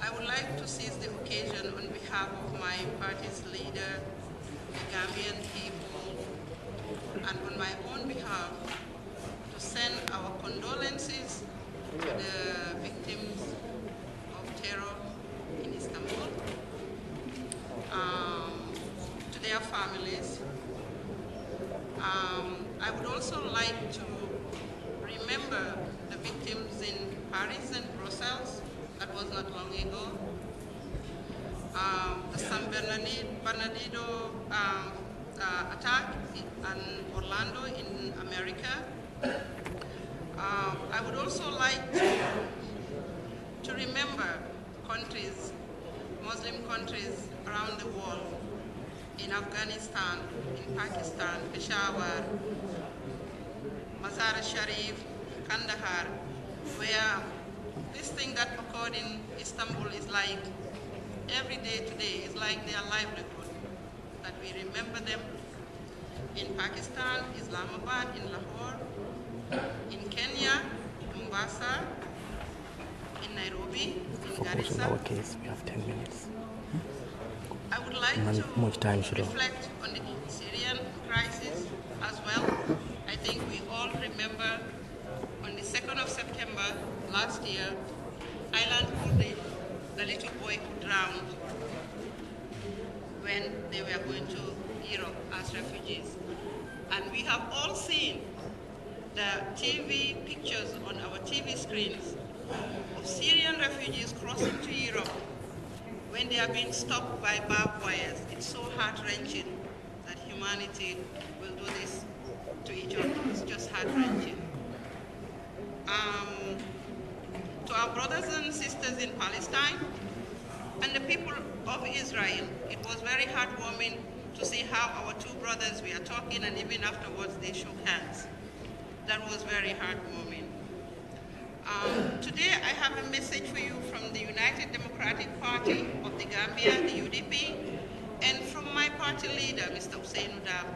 I would like to seize the occasion on behalf of my party's leader, the Gambian people, and on my own behalf, to send our condolences to the victims of terror in Istanbul, to their families. I would also like to remember the victims in Paris and Brussels. That was not long ago. The San Bernardino attack in Orlando in America. I would also like to remember countries, Muslim countries around the world, in Afghanistan, in Pakistan, Peshawar, Mazar-e-Sharif, Kandahar, where this thing that occurred in Istanbul is like every day today, is like their livelihood, that we remember them. In Pakistan, Islamabad, in Lahore, in Kenya, Mombasa, in Nairobi, in Garissa. In our case, we have 10 minutes. I would like to reflect on the Syrian crisis as well. I think we all remember on the 2nd of September last year, Ireland Horde, the little boy who drowned when they were going to Europe as refugees. And we have all seen the TV pictures on our TV screens of Syrian refugees crossing to Europe when they are being stopped by barbed wires. It's so heart-wrenching that humanity will do this to each other. It's just heart-wrenching. To our brothers and sisters in Palestine and the people of Israel, it was very heartwarming to see how our two brothers were talking, and even afterwards they shook hands. That was very heartwarming. Today I have a message for you from the United Democratic Party of the Gambia, the UDP, and from my party leader, Mr. Hussein Udab.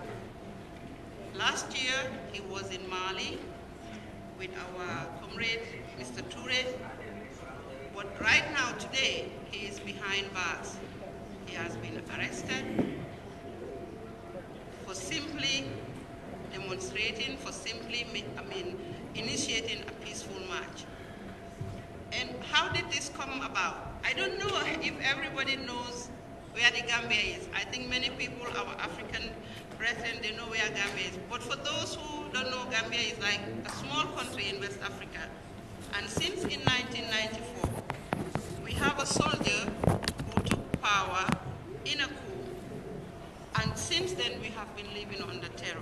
Last year he was in Mali with our comrade, Mr. Toure, but right now, today, he is behind bars. He has been arrested for simply demonstrating, for simply, initiating a peaceful march. And how did this come about? I don't know if everybody knows where the Gambia is. I think many people, our African brethren, they know where Gambia is. But for those who don't know, Gambia is like a small country in West Africa. And since in 1994, we have a soldier who took power in a coup. And since then, we have been living under terror.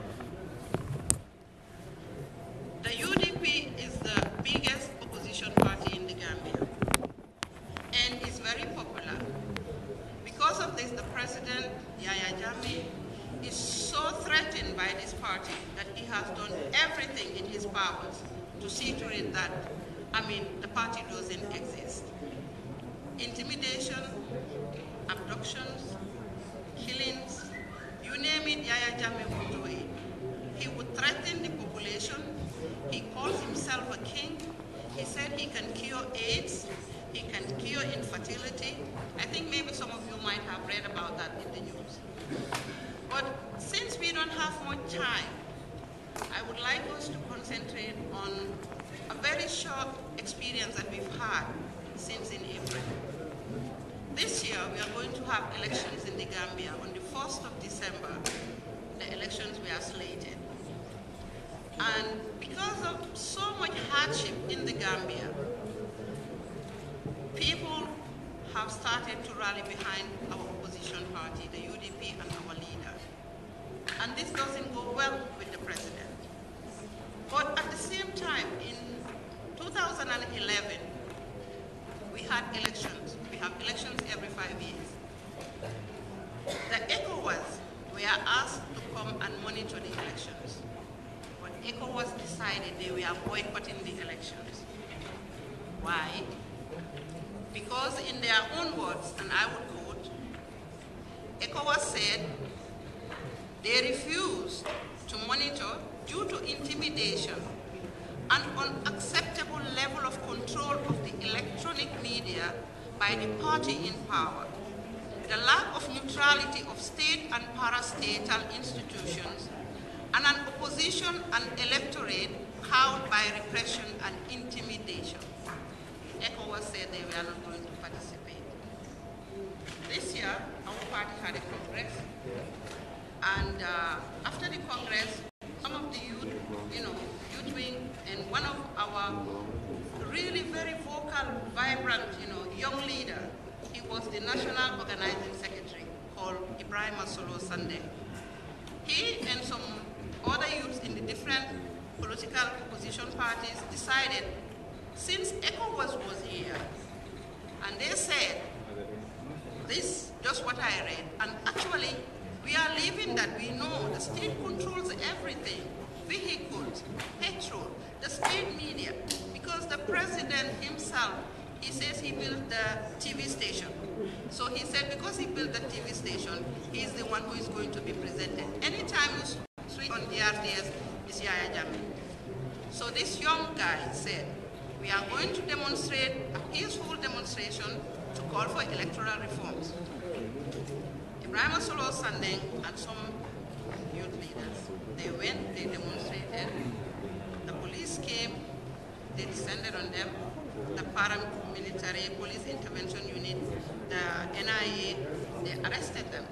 The UDP is the biggest opposition party in the Gambia and is very popular. Because of this, the President Yahya Jammeh is so threatened by this party that he has done everything in his powers to see to it that, the party doesn't exist. Intimidation, abductions, killings, you name it, Yahya Jammeh would do it. He would threaten the population. He calls himself a king. He said he can cure AIDS. He can cure infertility. I think maybe some of you might have read about that in the news. But since we don't have much time, I would like us to concentrate on a very short experience that we've had since in April. This year, we are going to have elections in the Gambia. On the 1st of December, the elections were slated. And because of so much hardship in the Gambia, people have started to rally behind our opposition party, the UDP, and our leader. And this doesn't go well with the president. But at the same time, in 2011, we had elections. We have elections every 5 years. The ECOWAS were asked to come and monitor the elections. But ECOWAS decided they were boycotting the elections. Why? Because in their own words, and I would quote, ECOWAS said they refused to monitor due to intimidation and unacceptable level of control of the electronic media by the party in power, the lack of neutrality of state and parastatal institutions, and an opposition and electorate cowed by repression and intimidation. ECOWAS said they were not going to participate. This year, our party had a congress, and after the congress, some of the youth, youth wing, and one of our really very vocal, vibrant, young leader, he was the national organizing secretary called Ibrahim Solo Sande. He and some other youths in the different political opposition parties decided, since ECOWAS was here, and they said, this, just what I read, and actually, we are living that. We know the state controls everything, vehicles, petrol, the state media, because the president himself, he says he built the TV station. So he said because he built the TV station, he's the one who is going to be presented. Anytime you switch on the RTS, it's Yahya Jammeh. So this young guy said, we are going to demonstrate a peaceful demonstration to call for electoral reforms. Ibrahim Solo Sandeng and some youth leaders, they went, they demonstrated. The police came, they descended on them. The paramilitary police intervention unit, the NIA, they arrested them.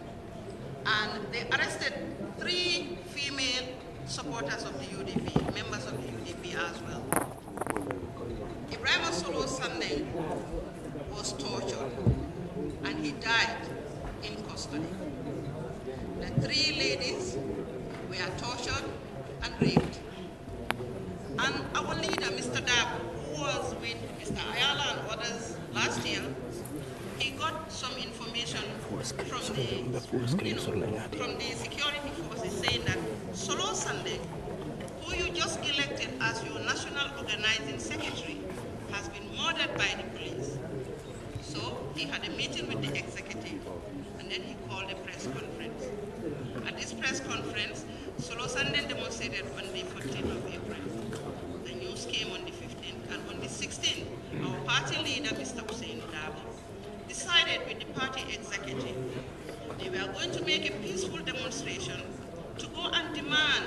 And they arrested 3 female supporters of the UDP, members of the UDP as well. Ibrahim Solo Sandeng was tortured and he died in custody. The 3 ladies were tortured and raped. And our leader, Mr. Dabo, who was with Mr. Ayala and others last year, he got some information from the security forces saying that Solo Sandeng, who you just elected as your national organizing secretary, has been murdered by the police. So he had a meeting with the executive, and then he called a press conference. At this press conference, Solo Sandeng demonstrated on the 14th of April. The news came on the 15th, and on the 16th, our party leader, Mr. Hussein Dabo, decided with the party executive they were going to make a peaceful demonstration to go and demand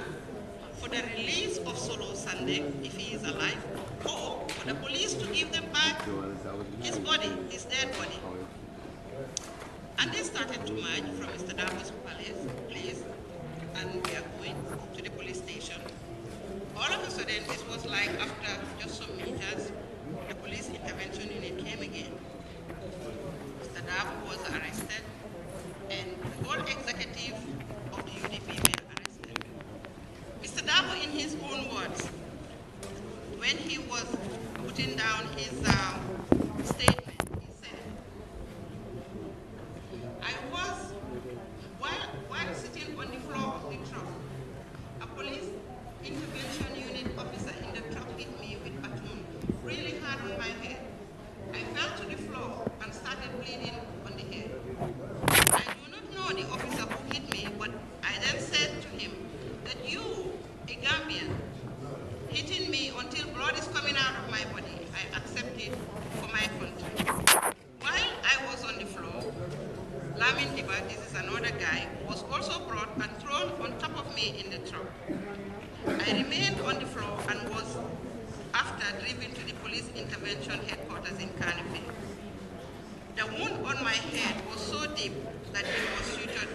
for the release of Solo Sandeng, if he is alive, or for the police to give them back his body, his dead body. And they started to march from Mr. Dabo's place, and we are going to the police station. All of a sudden, this was like after just some meters, the police intervention unit came again. Mr. Dabo was arrested, and the whole executive of the UDP were arrested. Mr. Dabo, in his own words, when he was putting down his statement, he said, I was, while sitting on the floor of the truck, a police intervention unit officer in the truck hit me with a baton really hard on my head. I fell to the floor and started bleeding on the head. I do not know the officer who hit me, but I then said to him that you, a Gambian, hitting me until blood is coming out of my body, I accept it for my country. While I was on the floor, Lamin Diba, this is another guy, was also brought and thrown on top of me in the truck. I remained on the floor and was after driven to the police intervention headquarters in Carnegie. The wound on my head was so deep that it was sutured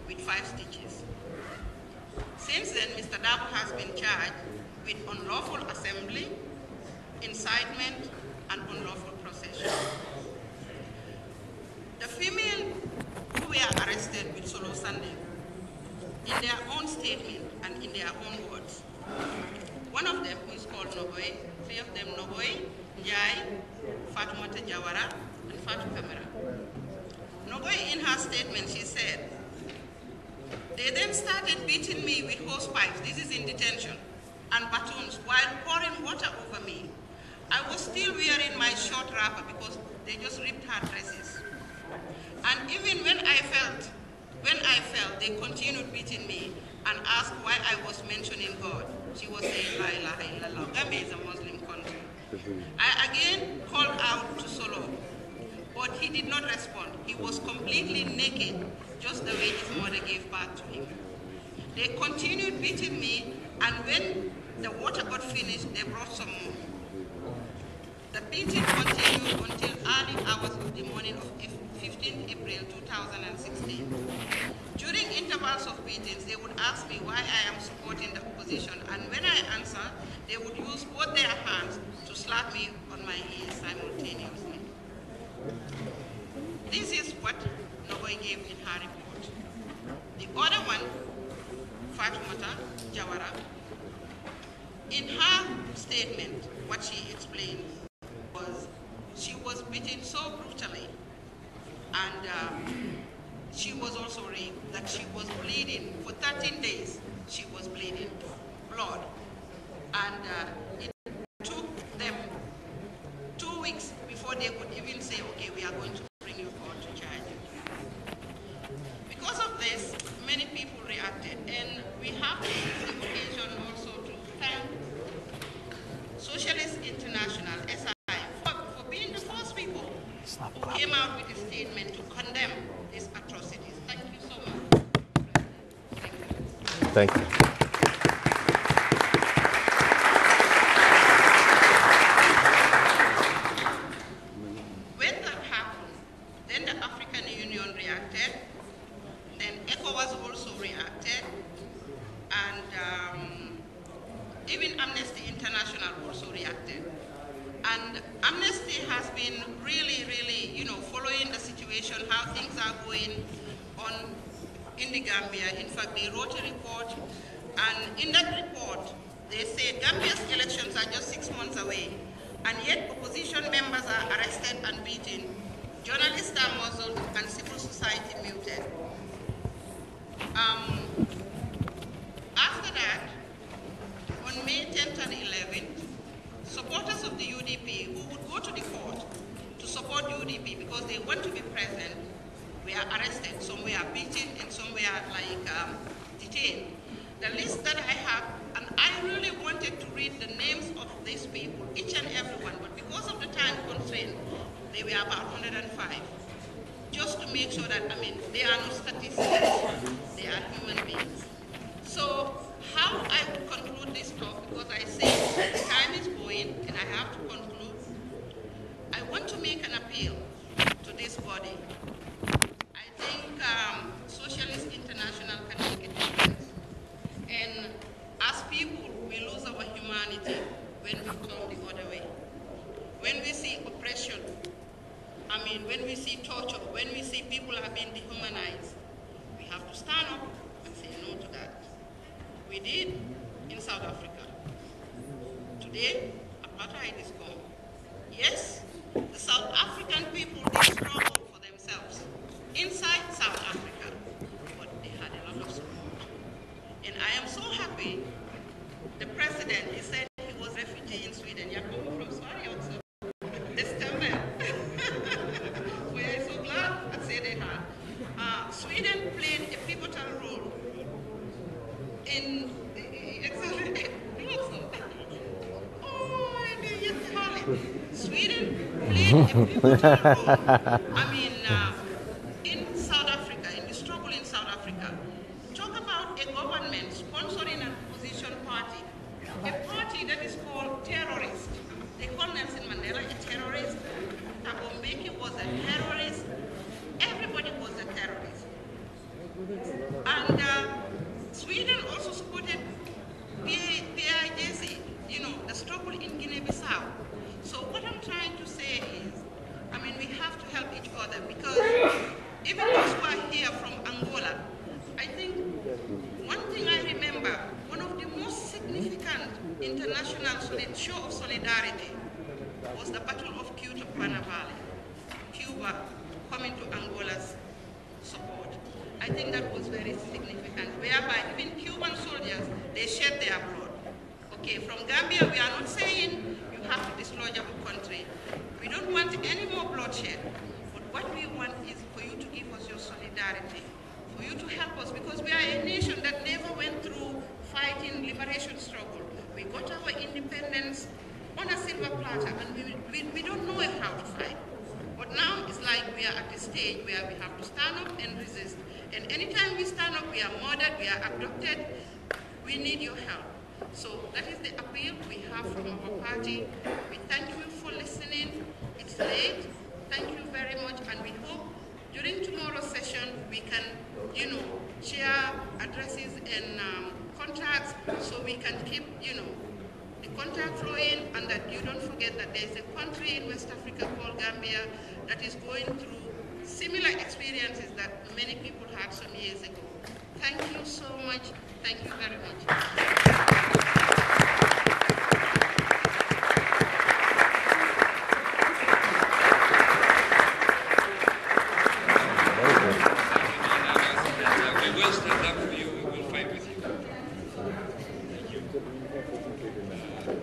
with 5 stitches. Since then, Mr. Dabo has been charged with unlawful assembly, incitement, and unlawful procession. The female who were arrested with Solo Sandeng, in their own statement and in their own words, one of them, who is called Nogoy, 3 of them, Nogoy, Njai, Fatumata Jawara, and Fatu Kamara. Nogoy, in her statement, she said, they then started beating me with hose pipes, this is in detention, and batons while pouring water over me. I was still wearing my short wrapper because they just ripped her dresses. And even when I fell, they continued beating me and asked why I was mentioning God. She was saying, La ilaha illallah. Gambia is a Muslim country. I again called out to Solo, but he did not respond. He was completely naked, just the way his mother gave birth to him. They continued beating me, and when the water got finished, they brought some more. The beating continued until early hours of the morning of 15 April 2016. During intervals of beatings, they would ask me why I am supporting the opposition, and when I answer, they would use both their hands to slap me on my ears simultaneously. This is what Nogoy gave in her report. The other one, Fatoumata Jawara, in her statement, what she explained was she was beaten so brutally, and she was also raped, that she was bleeding. For 13 days, she was bleeding blood. And it took them 2 weeks before they could even say, okay, we are going to bring you forward to charge. Because of this, many people reacted, and we have to use the occasion also to thank Socialist International, SI, for being the first people who came out with a statement to condemn these atrocities. Thank you so much. Thank you. When that happened, then the African Union reacted, then ECOWAS also reacted, and even Amnesty International also reacted. And Amnesty has been really, following the situation, how things are going on in the Gambia. In fact, they wrote a report, and in that report, they said Gambia's elections are just 6 months away, and yet opposition members are arrested and beaten, journalists are muzzled, and civil society muted. After that, on May 10th and 11th, supporters of the UDP who would go to the court to support UDP because they want to be present were arrested. Some were beaten and some were detained. The list that I have, and I really wanted to read the names of these people, each and every one, but because of the time constraint, they were about 105. Just to make sure that, they are not statistics, they are human beings. So how I would conclude this talk, because I say the time is going and I have to conclude, I want to make an appeal to this body. I think Socialist International can make a difference. And as people, we lose our humanity when we turn the other way. When we see oppression, when we see torture, when we see people are being dehumanized, we have to stand up and say no to that. We did in South Africa. Today, apartheid is gone. Yes, the South African people did struggle for themselves inside South Africa, but they had a lot of support. And I am so happy the president, he said he was a refugee in Sweden. You're coming from Sweden also. This time we are so glad I say they had. Sweden played a pivotal role in Sweden played a pivotal role. In South Africa, in the struggle in South Africa. Talk about a government sponsoring an opposition party, a party that is called terrorist. They call Nelson Mandela a terrorist. Thabo Mbeki was a terrorist. Everybody was a terrorist. And Sweden also supported PIJC, the struggle in Guinea-Bissau. So what I'm trying to say is, we have to help each other, because even those who are here from Angola, I think one thing I remember, one of the most significant international show of solidarity was the Battle of Cuba Valley. Cuba coming to Angola's support. I think that was very significant, whereby even Cuban soldiers, they shed their blood. Okay, from Gambia, we are not saying you have to dislodge our country. We don't want any more bloodshed. But what we want is for you to give us your solidarity, for you to help us, because we are a nation that never went through fighting liberation struggle. We got our independence on a silver platter, and we don't know how to fight. But But now it's like we are at the stage where we have to stand up and resist. And anytime we stand up, we are murdered, we are abducted. We need your help. So that is the appeal we have from our party. We thank you for listening. It's late. Thank you very much, and we hope during tomorrow's session we can, share addresses and contacts so we can keep, the contact flowing, and that you don't forget that there is a country in West Africa called Gambia that is going through similar experiences that many people had some years ago. Thank you so much. Thank you very much.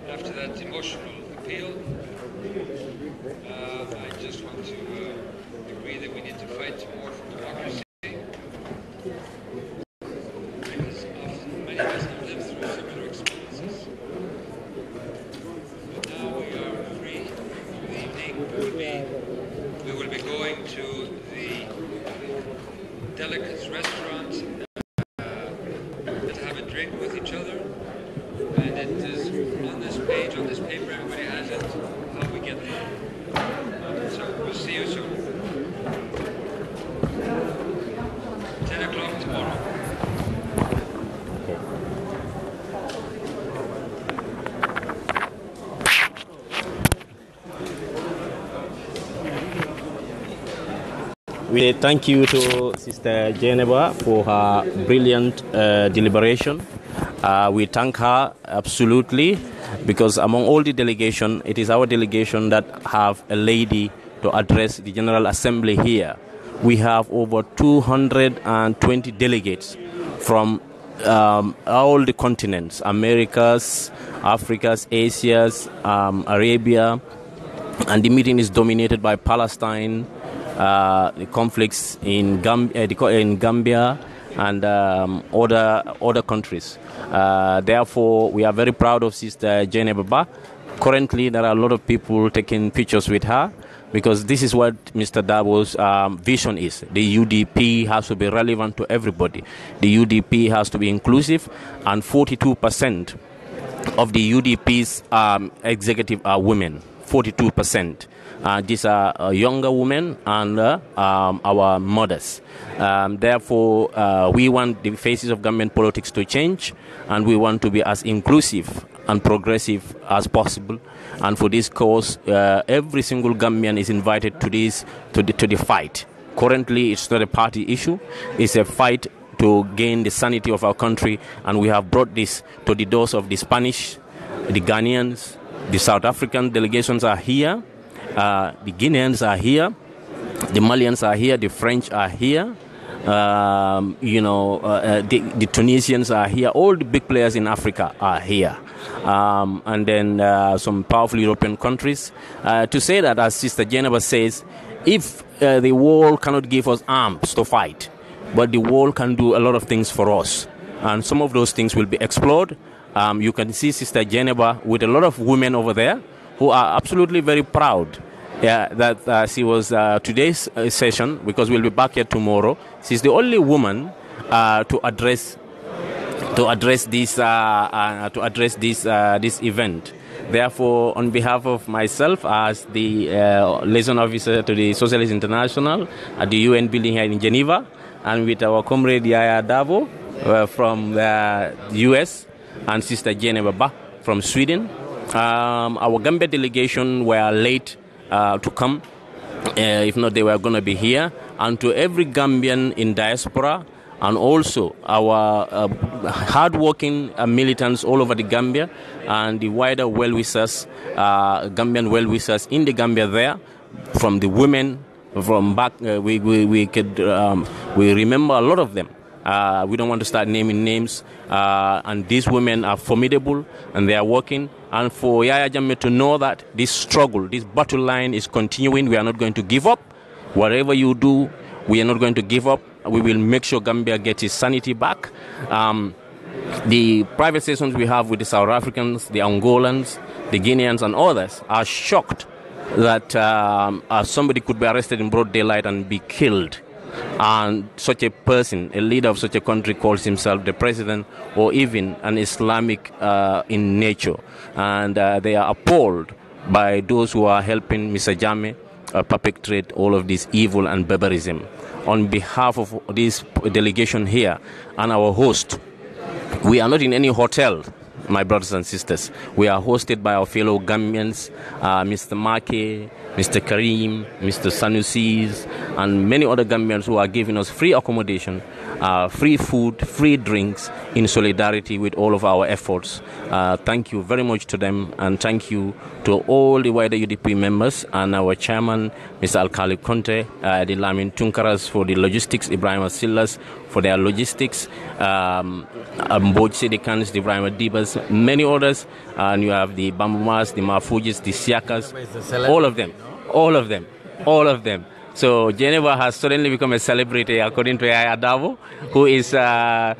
After that emotional appeal, I just want to agree that we need to fight more for democracy. Because many of us have lived through similar experiences. But now we are free. The evening we will be going to the delicates restaurant and have a drink with each other. And it is on this page, on this paper, everybody has it, how we get there. So we'll see you soon. 10 o'clock tomorrow. We thank you to Sister Jainaba for her brilliant deliberation. We thank her absolutely, because among all the delegation, it is our delegation that have a lady to address the General Assembly here. We have over 220 delegates from all the continents, Americas, Africas, Asias, Arabia, and the meeting is dominated by Palestine, the conflicts in Gambia, and other countries. Therefore, we are very proud of Sister Jainaba Bah. Currently, there are a lot of people taking pictures with her, because this is what Mr. Dabo's vision is. The UDP has to be relevant to everybody. The UDP has to be inclusive, and 42% of the UDP's executive are women. 42%. These are younger women and our mothers. Therefore, we want the faces of Gambian politics to change, and we want to be as inclusive and progressive as possible. And for this cause, every single Gambian is invited to the fight. Currently, it's not a party issue; it's a fight to gain the sanity of our country, and we have brought this to the doors of the Spanish, the Ghanaians, the South African delegations are here. The Guineans are here, the Malians are here, the French are here, the Tunisians are here, all the big players in Africa are here. And then some powerful European countries. To say that, as Sister Geneva says, if the world cannot give us arms to fight, but the world can do a lot of things for us. And some of those things will be explored. You can see Sister Geneva with a lot of women over there who are absolutely very proud that she was today's session, because we'll be back here tomorrow. She's the only woman to address this event. Therefore, on behalf of myself as the liaison officer to the Socialist International at the UN building here in Geneva, and with our comrade Yahya Jammeh from the US, and Sister Jainaba Bah from Sweden. Our Gambia delegation were late to come. If not, they were going to be here. And to every Gambian in diaspora, and also our hard-working militants all over the Gambia, and the wider well-wishers, Gambian well-wishers in the Gambia there, from the women, from back, we remember a lot of them. We don't want to start naming names, and these women are formidable, and they are working. And for Yahya Jammeh to know that this struggle, this battle line is continuing, we are not going to give up. Whatever you do, we are not going to give up. We will make sure Gambia gets its sanity back. The private sessions we have with the South Africans, the Angolans, the Guineans, and others are shocked that somebody could be arrested in broad daylight and be killed. And such a person, a leader of such a country, calls himself the president or even an Islamic in nature. And they are appalled by those who are helping Mr. Jammeh perpetrate all of this evil and barbarism. On behalf of this delegation here and our host, we are not in any hotel, my brothers and sisters. We are hosted by our fellow Gambians, Mr. Make, Mr. Karim, Mr. Sanusis, and many other Gambians who are giving us free accommodation, free food, free drinks in solidarity with all of our efforts. Thank you very much to them, and thank you to all the wider UDP members and our chairman, Mr. Alkali Conte, the Lamin Tunkaras for the logistics, Ibrahim Silas for their logistics, Mboj Sidikans, the Ibrahim Dibas, many others, and you have the Bambumas, the Mafujis, the Siakas, all of them. All of them, all of them. So Geneva has suddenly become a celebrity, according to Yahya Jammeh, who is, now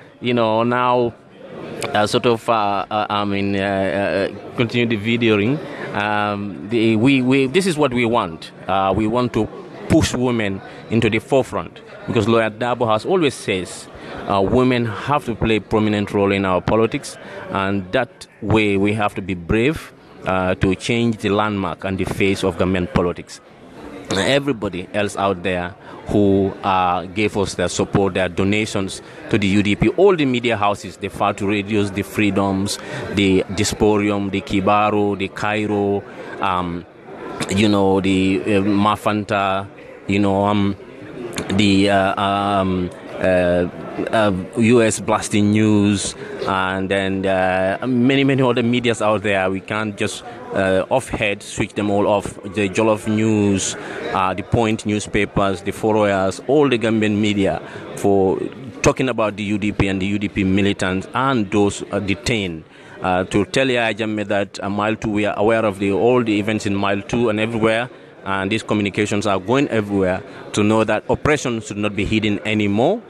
continue the videoing. This is what we want. We want to push women into the forefront, because Lawyer Dabo has always says women have to play a prominent role in our politics, and that way we have to be brave to change the landmark and the face of Gambian politics. Everybody else out there who gave us their support, their donations to the UDP, all the media houses, the Fatu Radios, the Freedoms, the Disporium, the Kibaru, the Cairo, the Mafanta, the US Blasting News, and then many other medias out there. We can't just off-head switch them all off. The Jollof News, the Point newspapers, the Foroyas, all the Gambian media for talking about the UDP and the UDP militants and those detained. To tell Yahya Jammeh that Mile 2, we are aware of all the events in Mile 2 and everywhere, and these communications are going everywhere to know that oppression should not be hidden anymore.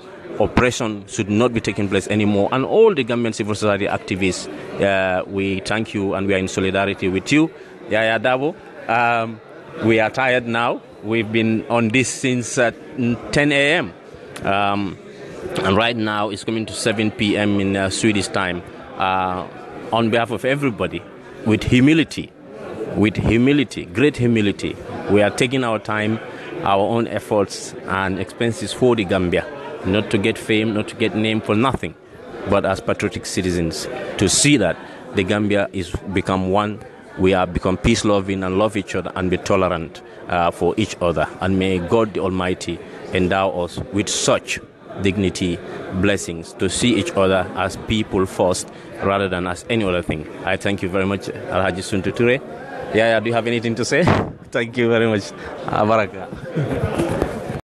Oppression should not be taking place anymore. And all the Gambian civil society activists, we thank you and we are in solidarity with you. Yahya Dabo, we are tired now. We've been on this since 10 a.m. And right now it's coming to 7 p.m. in Swedish time. On behalf of everybody, with humility, great humility, we are taking our time, our own efforts and expenses for the Gambia. Not to get fame, not to get name, for nothing, but as patriotic citizens, to see that the Gambia is become one. We have become peace-loving and love each other and be tolerant for each other. And may God the Almighty endow us with such dignity, blessings, to see each other as people first rather than as any other thing. I thank you very much, Alhaji Suntu Ture. Yeah, do you have anything to say? Thank you very much. Baraka.